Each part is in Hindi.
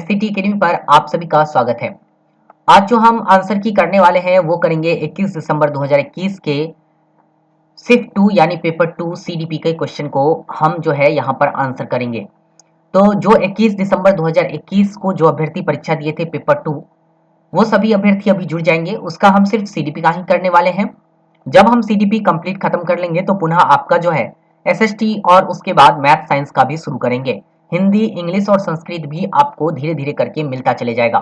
एससीटी एकेडमी पर आप सभी का स्वागत है। आज जो हम आंसर की करने वाले हैं वो करेंगे 21 दिसंबर 2021 के शिफ्ट 2 यानी पेपर 2 सीडीपी के क्वेश्चन को हम जो है यहाँ पर आंसर करेंगे। तो जो 21 दिसंबर 2021 को जो अभ्यर्थी परीक्षा दिए थे पेपर 2, वो सभी अभ्यर्थी अभी जुड़ जाएंगे। उसका हम सिर्फ सीडीपी का ही करने वाले हैं। जब हम सीडीपी कंप्लीट खत्म कर लेंगे तो पुनः आपका जो है एसएसटी और उसके बाद मैथ साइंस का भी शुरू करेंगे। हिंदी, इंग्लिश और संस्कृत भी आपको धीरे धीरे करके मिलता चले जाएगा।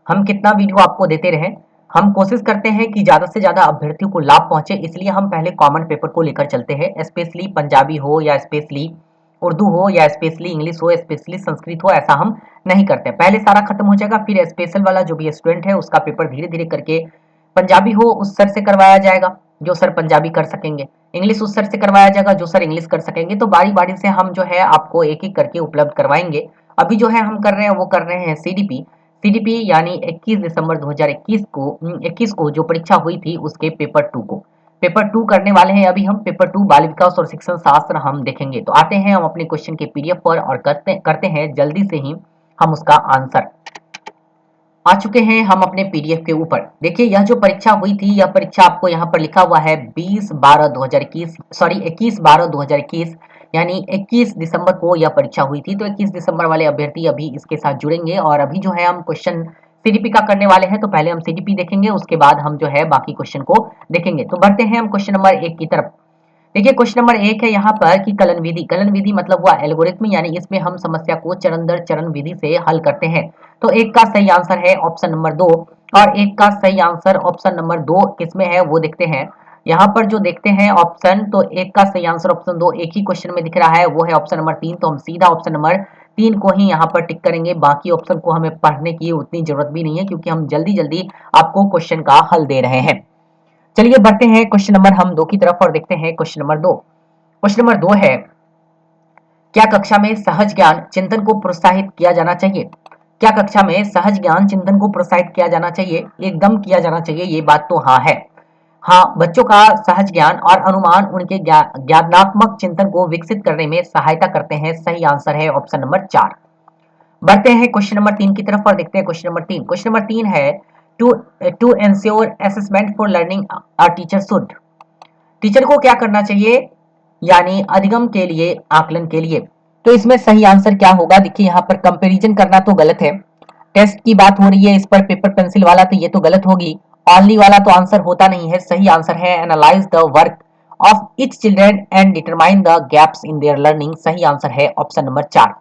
हम कितना वीडियो आपको देते रहें, हम कोशिश करते हैं कि ज़्यादा से ज़्यादा अभ्यर्थियों को लाभ पहुंचे, इसलिए हम पहले कॉमन पेपर को लेकर चलते हैं। स्पेशली पंजाबी हो या स्पेशली उर्दू हो या स्पेशली इंग्लिश हो, स्पेशली संस्कृत हो, ऐसा हम नहीं करते। पहले सारा खत्म हो जाएगा, फिर स्पेशल वाला जो भी स्टूडेंट है उसका पेपर धीरे धीरे करके, पंजाबी हो उस सर से करवाया जाएगा जो सर पंजाबी कर सकेंगे, इंग्लिश उस सर से करवाया जाएगा जो सर इंग्लिश कर सकेंगे। तो बारी बारी से हम जो है आपको एक एक करके उपलब्ध करवाएंगे। अभी जो है हम कर रहे हैं वो कर रहे हैं सीडीपी। सीडीपी यानी 21 दिसंबर 2021 को जो परीक्षा हुई थी उसके पेपर 2 को पेपर 2 करने वाले हैं। अभी हम पेपर 2 बाल विकास और शिक्षण शास्त्र हम देखेंगे। तो आते हैं हम अपने क्वेश्चन के पीडीएफ पर और करते हैं जल्दी से ही हम उसका आंसर। आ चुके हैं हम अपने पीडीएफ के ऊपर। देखिए यह जो परीक्षा हुई थी, यह परीक्षा आपको यहाँ पर लिखा हुआ है 21 12 2021 यानी 21 दिसंबर को यह परीक्षा हुई थी। तो 21 दिसंबर वाले अभ्यर्थी अभी इसके साथ जुड़ेंगे और अभी जो है हम क्वेश्चन सीडीपी का करने वाले हैं। तो पहले हम सीडीपी देखेंगे, उसके बाद हम जो है बाकी क्वेश्चन को देखेंगे। तो बढ़ते हैं हम क्वेश्चन नंबर 1 की तरफ। देखिए क्वेश्चन नंबर 1 है यहाँ पर कि कलन विधि मतलब हुआ एल्गोरिथम, यानी इसमें हम समस्या को चरण दर चरण विधि से हल करते हैं। तो एक का सही आंसर है ऑप्शन नंबर 2 और एक का सही आंसर ऑप्शन नंबर 2 किसमें है वो देखते हैं। यहाँ पर जो देखते हैं ऑप्शन, तो एक का सही आंसर ऑप्शन 2 एक ही क्वेश्चन में दिख रहा है, वो है ऑप्शन नंबर 3। तो हम सीधा ऑप्शन नंबर 3 को ही यहाँ पर टिक करेंगे। बाकी ऑप्शन को हमें पढ़ने की उतनी जरूरत भी नहीं है क्योंकि हम जल्दी जल्दी आपको क्वेश्चन का हल दे रहे हैं। चलिए बढ़ते हैं क्वेश्चन नंबर हम 2 की तरफ और देखते हैं क्वेश्चन नंबर 2। क्वेश्चन नंबर 2 है, क्या कक्षा में सहज ज्ञान चिंतन को प्रोत्साहित किया जाना चाहिए? क्या कक्षा में सहज ज्ञान चिंतन को प्रोत्साहित किया जाना चाहिए? एकदम किया जाना चाहिए, ये बात तो हाँ है। हाँ, बच्चों का सहज ज्ञान और अनुमान उनके ज्ञानात्मक चिंतन को विकसित करने में सहायता करते हैं। सही आंसर है ऑप्शन नंबर 4। बढ़ते हैं क्वेश्चन नंबर 3 की तरफ और देखते हैं क्वेश्चन नंबर 3। क्वेश्चन नंबर 3 है, to ensure assessment for learning a teacher should. Teacher को क्या करना चाहिए, यानी अधिगम के लिए, आकलन के लिए। तो इसमें सही आंसर क्या होगा? देखिए यहाँ पर कंपैरिजन करना तो गलत है, टेस्ट की बात हो रही है इस पर पेपर पेंसिल वाला, तो ये तो गलत होगी। ओनली वाला तो आंसर होता नहीं है। सही आंसर है analyse the work of each children and determine the gaps in their learning. सही आंसर है ऑप्शन नंबर 4।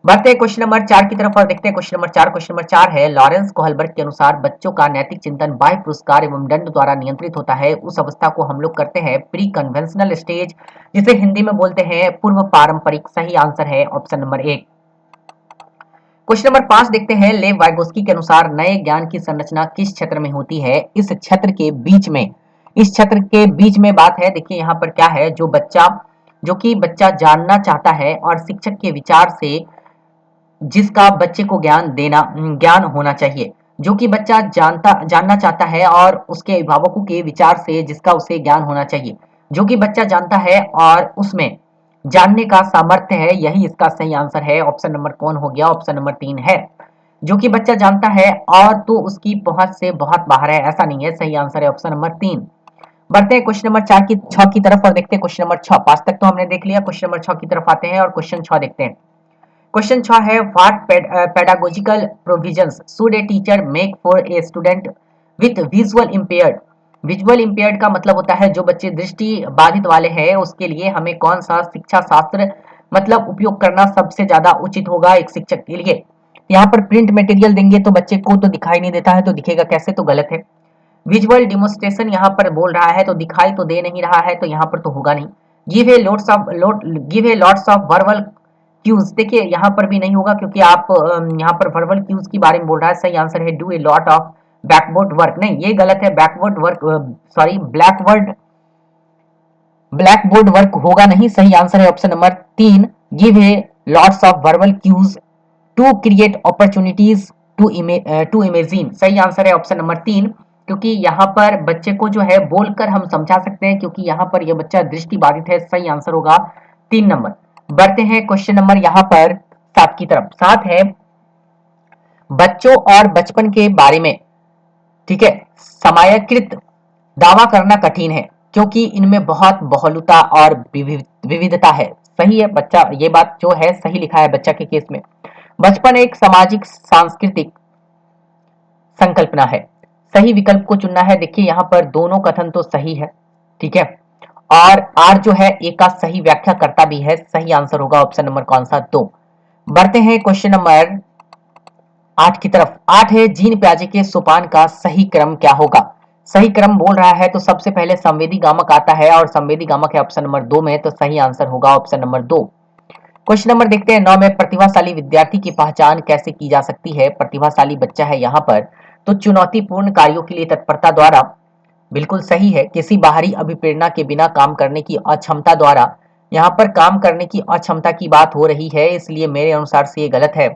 बढ़ते हैं क्वेश्चन नंबर 4 की तरफ और देखते हैं क्वेश्चन नंबर 4। क्वेश्चन नंबर 4 है, लॉरेंस कोहलबर्ग के अनुसार बच्चों का नैतिक चिंतन बाह्य पुरस्कार एवं दंड द्वारा नियंत्रित होता है। उस अवस्था को हम लोग करते हैं प्री कन्वेंशनल स्टेज, जिसे हिंदी में बोलते हैं पूर्व पारंपरिक। सही आंसर है ऑप्शन नंबर 1। क्वेश्चन नंबर 5 देखते हैं, लेव वाइगोस्की के अनुसार नए ज्ञान की संरचना किस क्षेत्र में होती है? इस क्षेत्र के बीच में, इस क्षेत्र के बीच में बात है। देखिए यहाँ पर क्या है, जो कि बच्चा जानना चाहता है और शिक्षक के विचार से जिसका बच्चे को ज्ञान होना चाहिए। जो कि बच्चा जानना चाहता है और उसके अभिभावकों के विचार से जिसका उसे ज्ञान होना चाहिए। जो कि बच्चा जानता है और उसमें जानने का सामर्थ्य है, यही इसका सही आंसर है। ऑप्शन नंबर कौन हो गया? ऑप्शन नंबर 3 है। जो कि बच्चा जानता है और तो उसकी पहुंच से बहुत बाहर है, ऐसा नहीं है। सही आंसर है ऑप्शन नंबर 3। बढ़ते हैं क्वेश्चन नंबर 6 की तरफ और देखते हैं क्वेश्चन नंबर 6। 5 तक तो हमने देख लिया, क्वेश्चन नंबर 6 की तरफ आते हैं और क्वेश्चन 6 देखते हैं। क्वेश्चन 6 है, what pedagogical provisions should a teacher make for a student with visual impaired. Visual impaired का मतलब होता है जो बच्चे दृष्टि बाधित वाले हैं, उसके लिए हमें कौन सा शिक्षा शास्त्र मतलब उपयोग करना सबसे ज्यादा उचित होगा एक शिक्षक के लिए। यहाँ पर प्रिंट मटेरियल देंगे तो बच्चे को तो दिखाई नहीं देता है, तो दिखेगा कैसे? तो गलत है। विजुअल डिमोन्स्ट्रेशन यहाँ पर बोल रहा है तो दिखाई तो दे नहीं रहा है, तो यहाँ पर तो होगा नहीं। Give a lots of verbal cues, देखिए यहाँ पर भी नहीं होगा क्योंकि आप यहाँ पर वर्बल क्यूज के बारे में बोल रहा है। सही आंसर है do a lot of backward work. नहीं, ये गलत है। Backward work, sorry, blackboard work होगा नहीं। सही आंसर है option number 3, give a lots of verbal cues to create opportunities to imagine. सही आंसर है ऑप्शन नंबर 3, क्योंकि यहाँ पर बच्चे को जो है बोलकर हम समझा सकते हैं, क्योंकि यहाँ पर यह बच्चा दृष्टि बाधित है। सही आंसर होगा 3 नंबर। बढ़ते हैं क्वेश्चन नंबर यहाँ पर 7 की तरफ। 7 है, बच्चों और बचपन के बारे में, ठीक है, समयकृत दावा करना कठिन है क्योंकि इनमें बहुत बहुलता और विविधता है। सही है बच्चा, ये बात जो है सही लिखा है बच्चा के केस में। बचपन एक सामाजिक सांस्कृतिक संकल्पना है। सही विकल्प को चुनना है। देखिए यहाँ पर दोनों कथन तो सही है, ठीक है, और आर जो है एक का सही व्याख्या करता भी है। सही आंसर होगा ऑप्शन नंबर कौन सा? 2। बढ़ते हैं क्वेश्चन नंबर 8 की तरफ। 8 है जीन प्याजे के सोपान का सही क्रम क्या होगा? सही क्रम बोल रहा है तो सबसे पहले संवेदी गामक आता है और संवेदी गामक है ऑप्शन नंबर 2 में, तो सही आंसर होगा ऑप्शन नंबर 2। क्वेश्चन नंबर देखते हैं 9 में। प्रतिभाशाली विद्यार्थी की पहचान कैसे की जा सकती है? प्रतिभाशाली बच्चा है यहाँ पर तो चुनौतीपूर्ण कार्यों के लिए तत्परता द्वारा, बिल्कुल सही है। किसी बाहरी अभिप्रेरणा के बिना काम करने की अक्षमता द्वारा, यहाँ पर काम करने की अक्षमता की बात हो रही है, इसलिए मेरे अनुसार से ये गलत है।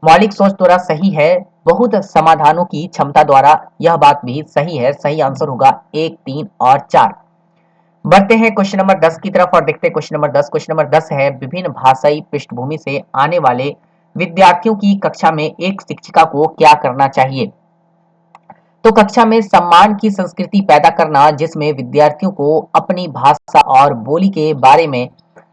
मौलिक सोच द्वारा सही है। बहुत समाधानों की क्षमता द्वारा, यह बात भी सही है। सही आंसर होगा 1, 3 और 4। बढ़ते हैं क्वेश्चन नंबर 10 की तरफ और देखते हैं क्वेश्चन नंबर 10। क्वेश्चन नंबर 10 है विभिन्न भाषाई पृष्ठभूमि से आने वाले विद्यार्थियों की कक्षा में एक शिक्षिका को क्या करना चाहिए? तो कक्षा में सम्मान की संस्कृति पैदा करना जिसमें विद्यार्थियों को अपनी भाषा और बोली के बारे में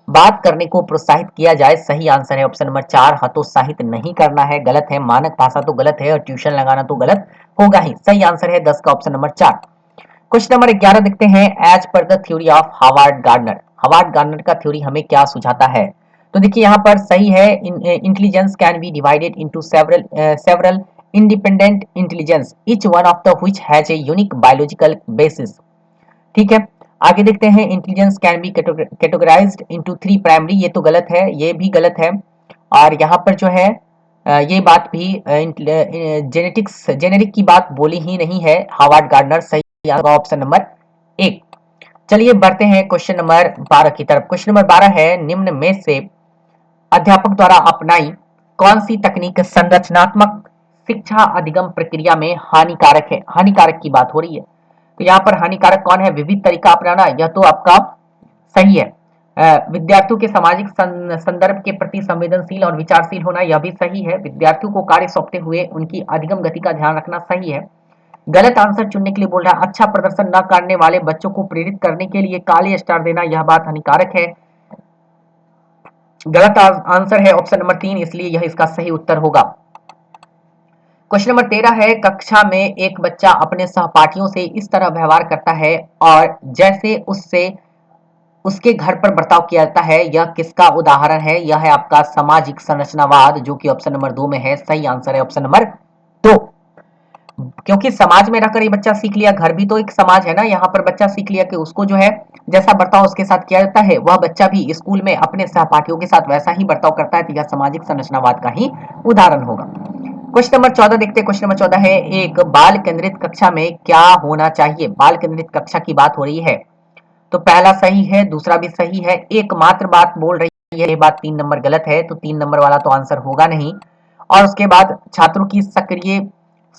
बात करने को प्रोत्साहित किया जाए। सही आंसर है ऑप्शन नंबर 4। हतोत्साहित नहीं करना है, गलत है। मानक भाषा तो गलत है और ट्यूशन लगाना तो गलत होगा ही। सही आंसर है 10 का ऑप्शन नंबर 4। क्वेश्चन नंबर 11 देखते हैं। As per the theory of Howard Gardner, Howard Gardner का थ्योरी हमें क्या सुझाता है? तो देखिए यहाँ पर सही है। Intelligence can be divided into several independent intelligence each one of the which has a unique biological basis, ठीक है। आगे देखते हैं। Intelligence can be categorised into 3 primary, ये तो गलत है, ये भी गलत है। और यहाँ पर जो है ये बात भी जेनेटिक्स जेनेरिक की बात बोली ही नहीं है हार्वर्ड गार्डनर। सही ऑप्शन नंबर 1। चलिए बढ़ते हैं क्वेश्चन नंबर 12 की तरफ। क्वेश्चन नंबर 12 है निम्न में से अध्यापक द्वारा अपनाई कौन सी तकनीक संरचनात्मक शिक्षा अधिगम प्रक्रिया में हानिकारक है? हानिकारक की बात हो रही है तो यहाँ पर हानिकारक कौन है? विविध तरीका अपनाना, यह तो आपका सही है। विद्यार्थियों के सामाजिक संदर्भ के प्रति संवेदनशील और विचारशील होना, यह भी सही है। विद्यार्थियों को कार्य सौंपते हुए उनकी अधिगम गति का ध्यान रखना, सही है। गलत आंसर चुनने के लिए बोल रहा है। अच्छा प्रदर्शन न करने वाले बच्चों को प्रेरित करने के लिए काले स्टार देना, यह बात हानिकारक है। गलत आंसर है ऑप्शन नंबर 3, इसलिए यह इसका सही उत्तर होगा। क्वेश्चन नंबर 13 है कक्षा में एक बच्चा अपने सहपाठियों से इस तरह व्यवहार करता है और जैसे उससे उसके घर पर बर्ताव किया जाता है, यह किसका उदाहरण है? यह है आपका सामाजिक संरचनावाद, जो कि ऑप्शन नंबर 2 में है। सही आंसर है ऑप्शन नंबर 2। क्योंकि समाज में रहकर ये बच्चा सीख लिया, घर भी तो एक समाज है ना, यहाँ पर बच्चा सीख लिया कि उसको जो है जैसा बर्ताव उसके साथ किया जाता है, वह बच्चा भी स्कूल में अपने सहपाठियों के साथ वैसा ही बर्ताव करता है, तो यह सामाजिक संरचनावाद का ही उदाहरण होगा। क्वेश्चन नंबर 14 देखते हैं। क्वेश्चन नंबर 14 है एक बाल केंद्रित कक्षा में क्या होना चाहिए? बाल केंद्रित कक्षा की बात हो रही है तो पहला सही है, दूसरा भी सही है। एकमात्र बात बोल रही है, ये बात 3 नंबर गलत है, तो 3 नंबर वाला तो आंसर होगा नहीं। और उसके बाद छात्रों की सक्रिय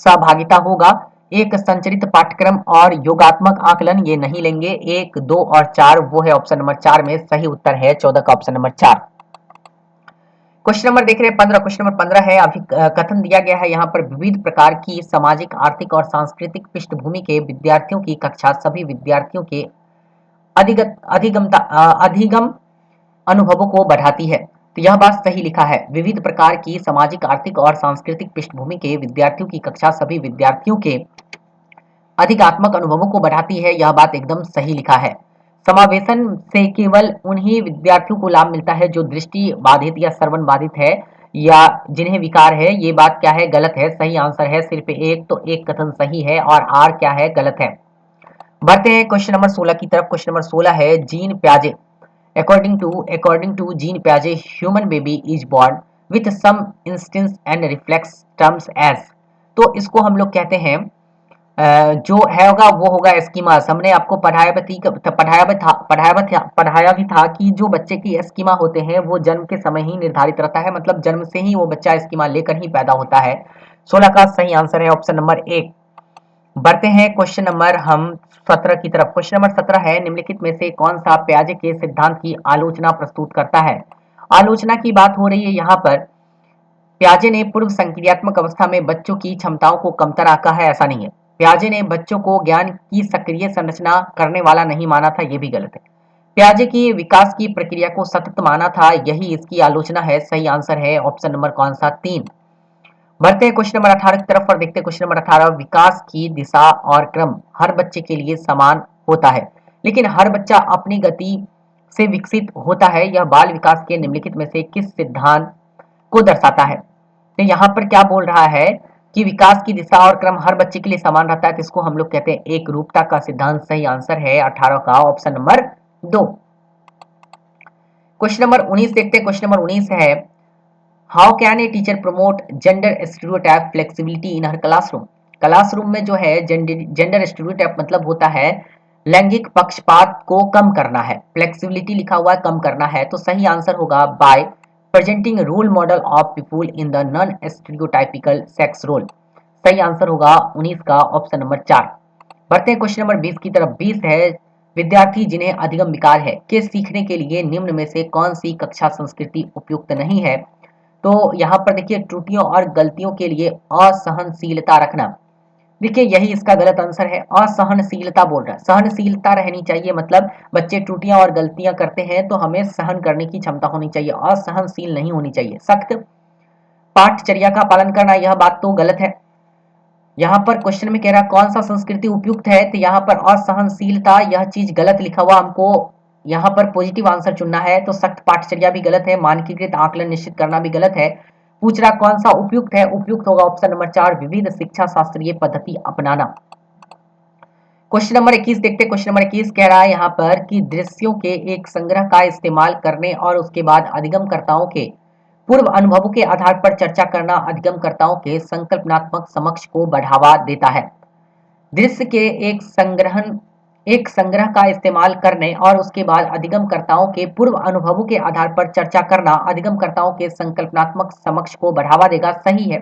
सहभागिता होगा। एक संचरित पाठ्यक्रम और योगात्मक आकलन ये नहीं लेंगे। 1, 2 और 4 वो है ऑप्शन नंबर 4 में। सही उत्तर है 14 का ऑप्शन नंबर 4। क्वेश्चन नंबर देख रहे हैं 15। क्वेश्चन नंबर 15 है अभी कथन दिया गया है यहाँ पर विविध प्रकार की सामाजिक, आर्थिक और सांस्कृतिक पृष्ठभूमि के विद्यार्थियों की कक्षा सभी विद्यार्थियों के अधिगम अनुभवों को बढ़ाती है, तो यह बात सही लिखा है। विविध प्रकार की सामाजिक, आर्थिक और सांस्कृतिक पृष्ठभूमि के विद्यार्थियों की कक्षा सभी विद्यार्थियों के अधिकात्मक अनुभवों को बढ़ाती है, यह बात एकदम सही लिखा है। समावेशन से केवल उन्हीं विद्यार्थियों को लाभ मिलता है जो दृष्टि बाधित या श्रवण बाधित है या जिन्हें विकार है, ये बात क्या है? गलत है। सही आंसर है सिर्फ एक, तो एक कथन सही है और आर क्या है? गलत है। बढ़ते हैं क्वेश्चन नंबर 16 की तरफ। क्वेश्चन नंबर 16 है जीन प्याजे according to जीन प्याजे human baby is born with some instincts and reflex terms age, तो इसको हम लोग कहते हैं जो है होगा वो होगा एस्कीमास। हमने आपको पढ़ाया भी था कि जो बच्चे की एस्कीमा होते हैं वो जन्म के समय ही निर्धारित रहता है, मतलब जन्म से ही वो बच्चा एस्कीमा लेकर ही पैदा होता है। 16 का सही आंसर है ऑप्शन नंबर 1। बढ़ते हैं क्वेश्चन नंबर हम 17 की तरफ। क्वेश्चन नंबर 17 है निम्नलिखित में से कौन सा प्याजे के सिद्धांत की आलोचना प्रस्तुत करता है? आलोचना की बात हो रही है यहाँ पर। पियाजे ने पूर्व संक्रियात्मक अवस्था में बच्चों की क्षमताओं को कमतर आंका है, ऐसा नहीं है। पियाजे ने बच्चों को ज्ञान की सक्रिय संरचना करने वाला नहीं माना था, यह भी गलत है। पियाजे की विकास की प्रक्रिया को सतत माना था, यही इसकी आलोचना है। सही आंसर है ऑप्शन नंबर कौन सा? 3। बढ़ते हैं क्वेश्चन नंबर 18 की तरफ और देखते हैं क्वेश्चन नंबर 18। विकास की दिशा और क्रम हर बच्चे के लिए समान होता है, लेकिन हर बच्चा अपनी गति से विकसित होता है। यह बाल विकास के निम्नलिखित में से किस सिद्धांत को दर्शाता है? तो यहाँ पर क्या बोल रहा है कि विकास की दिशा और क्रम हर बच्चे के लिए समान रहता है, तो इसको हम लोग कहते हैं एक रूपता का सिद्धांत। सही आंसर है 18 का ऑप्शन नंबर 2। क्वेश्चन नंबर 19 देखते हैं। क्वेश्चन नंबर 19 है, how can a teacher promote gender stereotype flexibility in her classroom? Classroom में जो है जेंडर स्टीरियोटाइप मतलब होता है लैंगिक पक्षपात को कम करना है। फ्लेक्सिबिलिटी लिखा हुआ है, कम करना है, तो सही आंसर होगा by presenting role model of people in the non stereotypical sex role. सही आंसर होगा 19 का ऑप्शन नंबर 4। बढ़ते हैं क्वेश्चन नंबर 20 की तरफ। 20 है, विद्यार्थी जिन्हें अधिगम विकार है के सीखने के लिए निम्न में से कौन सी कक्षा संस्कृति उपयुक्त नहीं है? तो यहाँ पर देखिए त्रुटियों और गलतियों के लिए असहनशीलता रखना, देखिए यही इसका गलत आंसर है। असहनशीलता बोल रहा है, सहनशीलता रहनी चाहिए, मतलब बच्चे त्रुटियां और गलतियां करते हैं तो हमें सहन करने की क्षमता होनी चाहिए, असहनशील नहीं होनी चाहिए। सख्त पाठचर्या का पालन करना, यह बात तो गलत है। यहाँ पर क्वेश्चन में कह रहा कौन सा संस्कृति उपयुक्त है, तो यहाँ पर असहनशीलता यह चीज गलत लिखा हुआ, हमको यहाँ पर पॉजिटिव आंसर चुनना है। तो सख्त पाठचर्या भी गलत है, मानकीकृत आकलन निश्चित करना भी गलत है। पूछ रहा कौन सा उपयुक्त है, उपयुक्त होगा ऑप्शन नंबर 4 विविध शिक्षा शास्त्रीय पद्धति अपनाना। क्वेश्चन नंबर 21 देखते हैं। क्वेश्चन नंबर 21 कह रहा है यहाँ पर कि दृश्यों के एक संग्रह का इस्तेमाल करने और उसके बाद अधिगमकर्ताओं के पूर्व अनुभवों के आधार पर चर्चा करना अधिगमकर्ताओं के संकल्पनात्मक समक्ष को बढ़ावा देता है। दृश्य के एक संग्रह का इस्तेमाल करने और उसके बाद अधिगमकर्ताओं के पूर्व अनुभवों के आधार पर चर्चा करना अधिगमकर्ताओं के संकल्पनात्मक समक्ष को बढ़ावा देगा। सही है।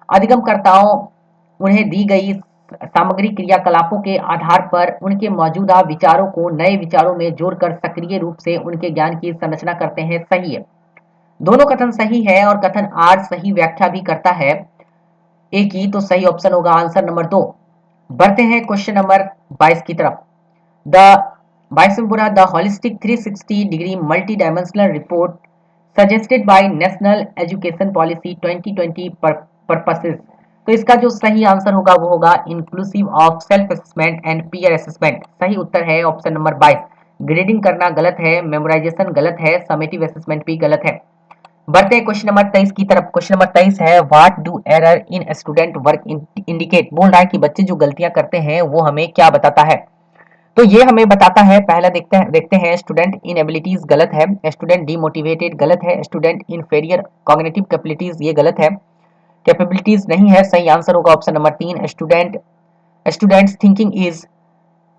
अधिगमकर्ताओं उन्हें दी गई सामग्री क्रियाकलापों के आधार पर उनके मौजूदा विचारों को नए विचारों में जोड़कर सक्रिय रूप से उनके ज्ञान की संरचना करते हैं। सही है, दोनों कथन सही है और कथन आर सही व्याख्या भी करता है एक ही, तो सही ऑप्शन होगा आंसर नंबर 2। बढ़ते हैं क्वेश्चन नंबर 22 की तरफ। द 22 में पूरा the holistic 360 degree multi dimensional report suggested by national education policy 2020 purposes, तो इसका जो सही आंसर होगा वो होगा inclusive of self assessment and peer assessment. सही उत्तर है ऑप्शन नंबर 22। ग्रेडिंग करना गलत है, मेमोराइजेशन गलत है, समेटिव असेसमेंट भी गलत है। बढ़ते हैं क्वेश्चन नंबर 23 की तरफ। क्वेश्चन नंबर 23 है, what do error in student work indicate? बोल रहा है कि बच्चे जो गलतियां करते हैं वो हमें क्या बताता है? तो ये हमें बताता है, पहला देखते हैं स्टूडेंट इनएबिलिटीज गलत है, स्टूडेंट डीमोटिवेटेड गलत है, स्टूडेंट इनफेरियर कॉग्निटिव कैपेबिलिटीज ये गलत है, कैपेबिलिटीज नहीं है। सही आंसर होगा option number 3 students thinking is,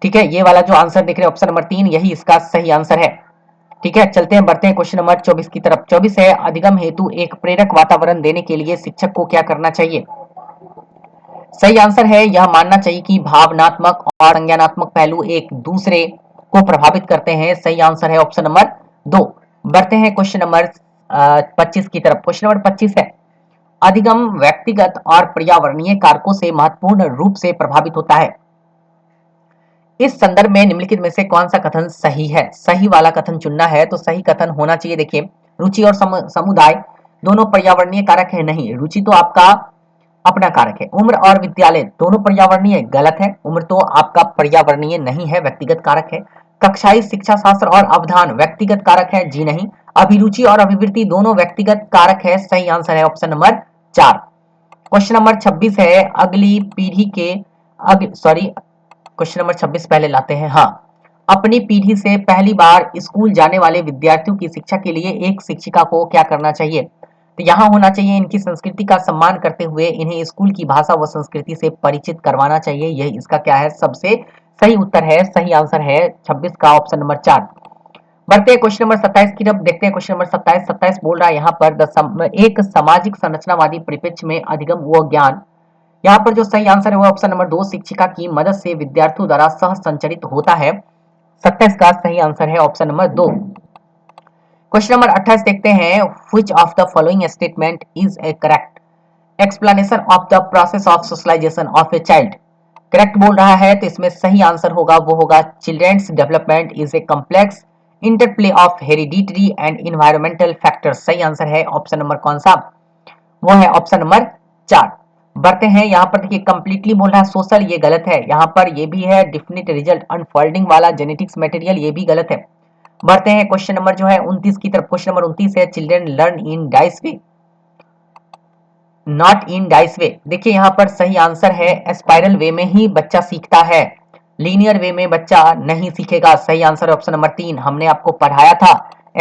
ठीक है, ये वाला जो आंसर देख रहे हैं ऑप्शन नंबर 3 यही इसका सही आंसर है। ठीक है, चलते हैं बढ़ते हैं क्वेश्चन नंबर 24 की तरफ। 24 है, अधिगम हेतु एक प्रेरक वातावरण देने के लिए शिक्षक को क्या करना चाहिए? सही आंसर है यह मानना चाहिए कि भावनात्मक और संज्ञानात्मक पहलू एक दूसरे को प्रभावित करते हैं। सही आंसर है ऑप्शन नंबर 2। बढ़ते हैं क्वेश्चन नंबर 25 की तरफ। क्वेश्चन नंबर 25 है, अधिगम व्यक्तिगत और पर्यावरणीय कारकों से महत्वपूर्ण रूप से प्रभावित होता है। इस संदर्भ में निम्नलिखित में से कौन सा कथन सही है? सही वाला कथन चुनना है, तो सही कथन होना चाहिए, देखिए रुचि और समुदाय दोनों पर्यावरणीय कारक है, नहीं, रुचि तो आपका अपना कारक है। उम्र और विद्यालय दोनों पर्यावरणीय, गलत है, उम्र तो आपका पर्यावरणीय नहीं है, व्यक्तिगत कारक है। कक्षाई शिक्षा शास्त्र और अवधान व्यक्तिगत कारक है, जी नहीं। अभिरुचि और अभिवृत्ति दोनों व्यक्तिगत कारक है। सही आंसर है ऑप्शन नंबर 4। क्वेश्चन नंबर 26 है, अगली पीढ़ी के क्वेश्चन नंबर 26 पहले लाते हैं। हाँ, अपनी पीढ़ी से पहली बार स्कूल जाने वाले विद्यार्थियों की शिक्षा के लिए एक शिक्षिका को क्या करना चाहिए? तो यहाँ होना चाहिए इनकी संस्कृति का सम्मान करते हुए इन्हें स्कूल की भाषा व संस्कृति से परिचित करवाना चाहिए। यही इसका क्या है, सबसे सही उत्तर है। सही आंसर है 26 का ऑप्शन नंबर 4। बढ़ते हैं क्वेश्चन नंबर 27 की तरफ, देखते हैं क्वेश्चन नंबर 27 बोल रहा है यहाँ पर एक सामाजिक संरचनावादी परिप्रेक्ष्य में अधिगम व ज्ञान, यहाँ पर जो सही आंसर है वो ऑप्शन नंबर 2 शिक्षिका की मदद से विद्यार्थियों द्वारा सह संचरित होता है। 27 का सही आंसर है ऑप्शन नंबर 2। क्वेश्चन नंबर 28 देखते हैं, which of the following statement is a correct explanation of the process of socialisation of a child. Correct बोल रहा है तो इसमें सही आंसर होगा वो होगा children's development is a complex interplay of hereditary and environmental factors. सही आंसर है ऑप्शन नंबर कौन सा, वो है ऑप्शन नंबर 4। बढ़ते हैं यहाँ पर, देखिए कंप्लीटली बोल रहा है सोशल, ये गलत है। यहाँ पर ये भी है डिफिनिट रिजल्ट अनफोल्डिंग वाला जेनेटिक्स मटेरियल, ये भी गलत है। बढ़ते हैं क्वेश्चन नंबर जो है 29 की तरफ। क्वेश्चन नंबर 29 है, children learn in diverse way not in diverse way. देखिए यहाँ पर सही आंसर है स्पाइरल वे में ही बच्चा सीखता है, लीनियर वे में बच्चा नहीं सीखेगा। सही आंसर ऑप्शन नंबर 3। हमने आपको पढ़ाया था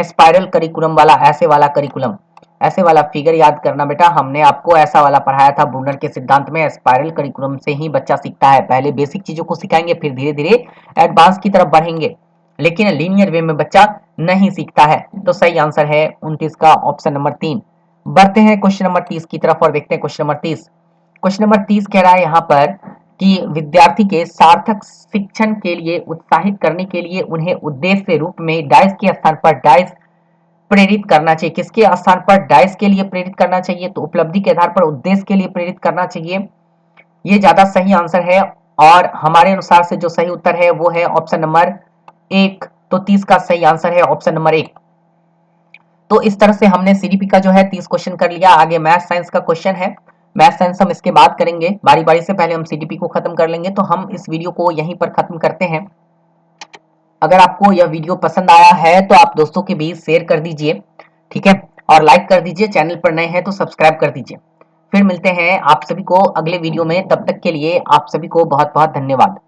स्पाइरल करिकुलम वाला, ऐसे वाला करिकुलम, ऐसे वाला फिगर याद करना बेटा, हमने आपको ऐसा वाला पढ़ाया था ब्रूनर के सिद्धांत में। स्पाइरल करिकुलम से ही बच्चा सीखता है, पहले बेसिक चीजों को सिखाएंगे फिर धीरे धीरे एडवांस की तरफ बढ़ेंगे, लेकिन लीनियर वे में बच्चा नहीं सीखता है। तो सही आंसर है 29 का ऑप्शन नंबर 3। बढ़ते हैं क्वेश्चन नंबर 30 की तरफ और देखते हैं क्वेश्चन नंबर 30। क्वेश्चन नंबर 30 कह रहा है यहाँ पर कि विद्यार्थी के सार्थक शिक्षण के लिए उत्साहित करने के लिए उन्हें उद्देश्य रूप में डाइस के स्थान पर डाइस प्रेरित करना चाहिए। किसके स्थान पर डाइस के लिए प्रेरित करना चाहिए, तो उपलब्धि के आधार पर उद्देश्य के लिए प्रेरित करना चाहिए। ये ज्यादा सही आंसर है और हमारे अनुसार से जो सही उत्तर है वो है ऑप्शन नंबर 1। तो 30 का सही आंसर है ऑप्शन नंबर 1। तो इस तरह से हमने सीडीपी का जो है 30 क्वेश्चन कर लिया। आगे मैथ साइंस का क्वेश्चन है, मैथ साइंस हम इसके बाद करेंगे बारी बारी से, पहले हम सीडीपी को खत्म कर लेंगे। तो हम इस वीडियो को यहीं पर खत्म करते हैं। अगर आपको यह वीडियो पसंद आया है तो आप दोस्तों के बीच शेयर कर दीजिए, ठीक है, और लाइक कर दीजिए। चैनल पर नए हैं तो सब्सक्राइब कर दीजिए। फिर मिलते हैं आप सभी को अगले वीडियो में, तब तक के लिए आप सभी को बहुत बहुत धन्यवाद।